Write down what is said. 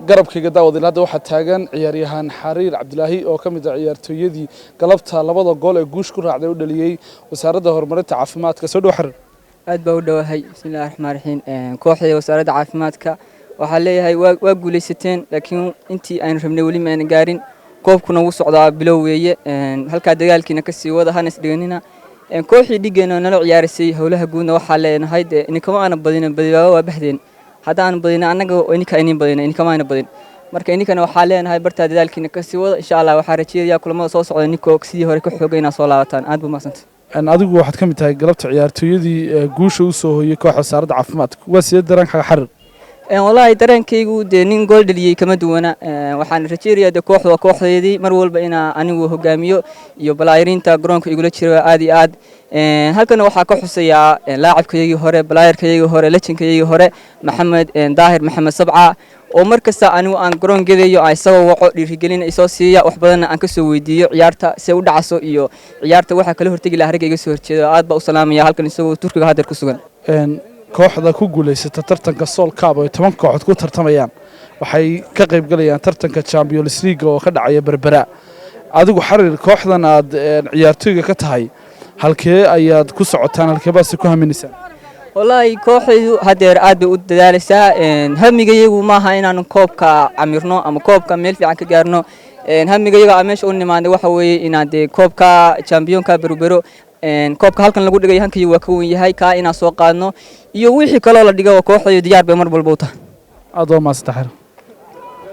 garabkayga daawadin hadda waxaa taagan ciyaaryahan Xariir Cabdilaahi oo kamid ah ciyaartoyadii galabta labada gool ee guush ku raacday u dhaliyay Wasaarada Horumarinta Caafimaadka soo dhaw Xariir aad baa u dhawahay bismillaahir rahmaanir rahiim kooxda Wasaarada Caafimaadka waxa leeyahay waa guuleysateen laakiin intii aan rabnay wali ma aan gaarin koobkuna wuu socdaa bilow weeye halka dagaalkiina ka sii wada hanas dhiganina kooxii dhigeena nala ciyaarisay hawlaha guudna waxa leenahay inkama aan badin waa baxdeen hadaan badina anaga ininka ineen badina ininka ma aan badin marka ininkana waxa leenahay barta dadaalkiina ka sii wada insha Allah waxa rajaynayaa kulamada soo socda ninkoo sidii hore ka xoogayna soo laabataan aad buu maasantay adigu waxaad kamid tahay galabta ciyaartoyadii guusha u soo hooyay kooxda Wasaarada Caafimaadka waa sidee dareenka Xariir والله dareenkaygu nin gool dhaliyay kama duwana waxaan rajaynayaa kooxdeedii mar walba ina anigu hogaamiyo iyo balaayirinta garoonka igula jiro aad iyo aad halkan waxa ka xusaya laacibkaygii hore balaayirkaygii hore lejankaygii hore Maxamed Daahir Maxamed Sabca oo markasta anigu aan garoon gadayo ay sabab waco dhiirigelin isoo siiya wax badan aan ka soo weydiiyo ciyaarta si u dhacaso iyo ciyaarta waxa kala hortagi la hargeyga soo horjeedo aad baa u salaamaya halkan isagoo Turkiga hadar ku sugan kooxda ku guuleysata tartanka Sool Cup oo 10 kooxood ku tartamayaan waxay ka qayb galayaan tartanka Champions League oo ka dhacaya Berbera adigu Xariir kooxdan aad ciyaartoyga ka tahay halkee ayaad ku socotaan halkee baad ku haminaysan wallahi kooxdu hadeer aad bay u dadaalaysaa hamigayagu maaha inaan koobka amirno ama koobka meel fiican ka gaarno hamigayaga meesha u nimaanay waxa weeye inaan koobka championka Berbera koobka halkan lagu dhigay hankii waa ka weyn yahay ka ina soo qaadno iyo wixii kale oo la dhigo kooxda diyaar bay mar walba u tahay aad oo maastahir